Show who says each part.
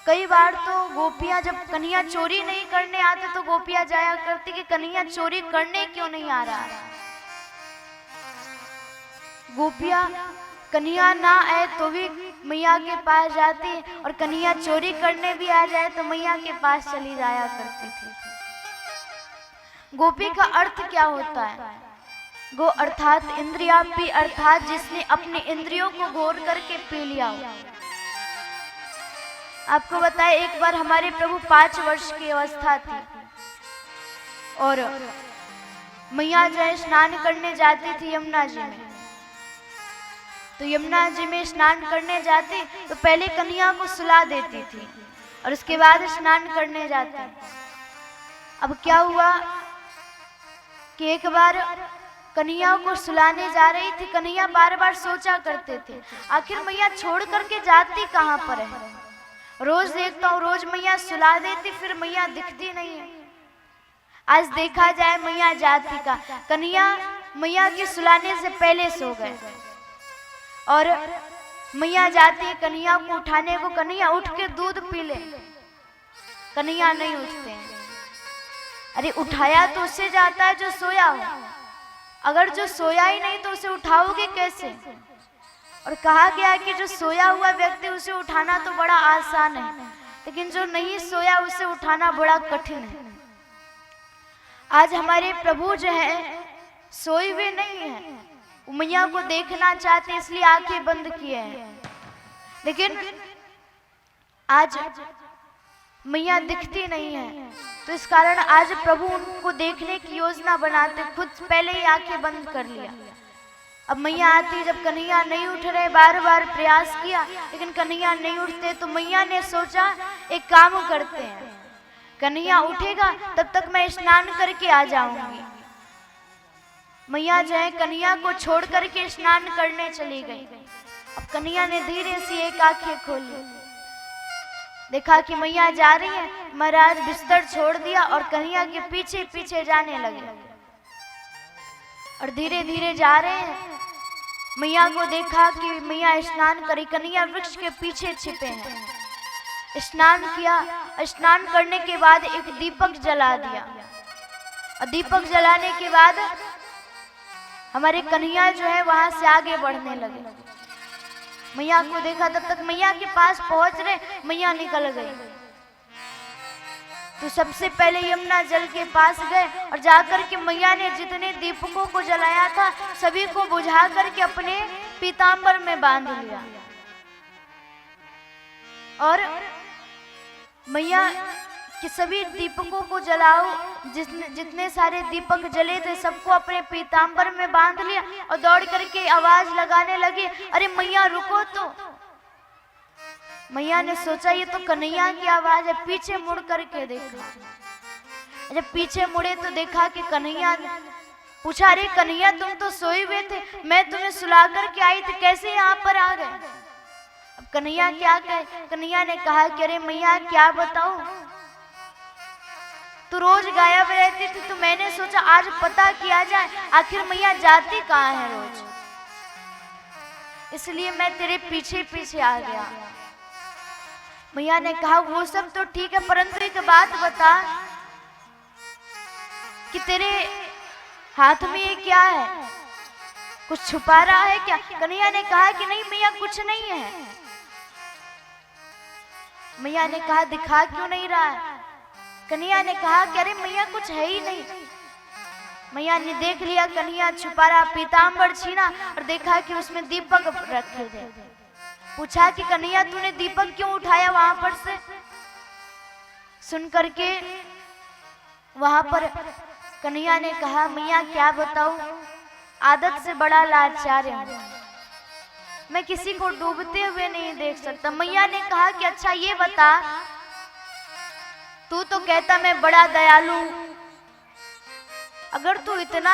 Speaker 1: कई बार तो गोपियां जब कन्हैया चोरी नहीं करने आते तो गोपियां जाया करती कि कन्हैया चोरी करने क्यों नहीं आ रहा। गोपियां कन्हैया ना आए तो भी मैया के पास जाती और कन्हैया चोरी करने भी आ जाए तो मैया के पास चली जाया करती थी। गोपी का अर्थ क्या होता है? गो अर्थात इंद्रियापी, अर्थात जिसने अपने इंद्रियों को घोर करके पी लिया हो। आपको बताए एक बार हमारे प्रभु 5 वर्ष की अवस्था थी और मैया जो स्नान करने जाती थी यमुना जी में। तो यमुना जी में स्नान करने जाती तो पहले कन्हैया को सुला देती थी और उसके बाद स्नान करने जाती। अब क्या हुआ कि एक बार कन्हैया को सुलाने जा रही थी। कन्हैया बार बार सोचा करते थे आखिर मैया छोड़ करके जाती कहाँ पर है। रोज देखता हूँ रोज मैया सुला देती फिर मैया दिखती नहीं है। आज देखा जाए मैया जाती का। कन्हैया मैया के सुलाने से पहले सो गए और मैया जाती कन्हैया को उठाने को। कन्हैया उठ के दूध पी ले, कन्हैया नहीं उठते हैं। अरे उठाया तो उससे जाता है जो सोया हो, अगर जो सोया ही नहीं तो उसे उठाओगे कैसे? और कहा गया है कि जो सोया हुआ व्यक्ति उसे उठाना तो बड़ा आसान है, लेकिन जो नहीं सोया उसे उठाना बड़ा कठिन है। आज हमारे प्रभु जो है सोए हुए नहीं है, मैया को देखना चाहते इसलिए आंखें बंद किए हैं, लेकिन आज मैया दिखती नहीं है। तो इस कारण आज प्रभु उनको देखने की योजना बनाते, खुद पहले ही आंखें बंद कर लिया। अब मैया आती, जब कन्हैया नहीं उठ रहे बार बार प्रयास किया लेकिन कन्हैया नहीं उठते तो मैया ने सोचा एक काम करते हैं, कन्हैया उठेगा तब तक मैं स्नान करके आ जाऊंगी। मैया जो है कन्हैया को छोड़ करके स्नान करने चली गई। अब कन्हैया ने धीरे से एक आंखें खोली, देखा कि मैया जा रही है। महाराज बिस्तर छोड़ दिया और कन्हैया के पीछे पीछे जाने लगे और धीरे धीरे जा रहे हैं। मैया को देखा कि मैया स्नान करी, कन्हैया वृक्ष के पीछे छिपे हैं। स्नान किया, स्नान करने के बाद एक दीपक जला दिया और दीपक जलाने के बाद हमारे कन्हैया जो है वहां से आगे बढ़ने लगे। मैया को देखा, तब तक मैया के पास पहुंच रहे, मैया निकल गई। तो सबसे पहले यमुना जल के पास गए और जाकर के मैया ने जितने दीपकों को जलाया था सभी को बुझा करके अपने पीतांबर में बांध लिया और मैया कि सभी दीपकों को जलाओ। जितने सारे दीपक जले थे सबको अपने पीतांबर में बांध लिया और दौड़ करके आवाज लगाने लगे, अरे मैया रुको। तो मैया ने सोचा ये तो कन्हैया की आवाज है, पीछे मुड़ करके देखा। जब पीछे मुड़े तो देखा कि कन्हैया। पूछा, अरे कन्हैया तुम तो सोए हुए थे, मैं तुम्हें सुला करके आई थी, कैसे यहाँ पर आ गए? अब कन्हैया क्या कहे? कन्हैया ने कहा कि अरे मैया क्या बताऊं, तू रोज गायब रहती थी तो मैंने सोचा आज पता किया जाए आखिर मैया जाती कहाँ है रोज, इसलिए मैं तेरे पीछे पीछे आ गया। मैया ने कहा वो सब तो ठीक है, परंतु एक बात बता कि तेरे हाथ में ये क्या है, कुछ छुपा रहा है क्या? कन्हैया ने कहा कि नहीं मैया कुछ नहीं है। मैया ने कहा दिखा क्यों नहीं रहा है? कन्हैया ने कहा कि अरे मैया कुछ है ही नहीं। मैया ने देख लिया कन्हैया छुपा रहा, पीतांबर छीना और देखा कि उसमें दीपक रखे थे। पूछा कि कन्हैया तूने दीपक क्यों उठाया वहां पर से? सुन करके वहां पर कन्हैया ने कहा मैया क्या बताऊं, आदत से बड़ा लाचार हूं, मैं किसी को डूबते हुए नहीं देख सकता। मैया ने कहा कि अच्छा ये बता, तू तो कहता मैं बड़ा दयालु, अगर तू इतना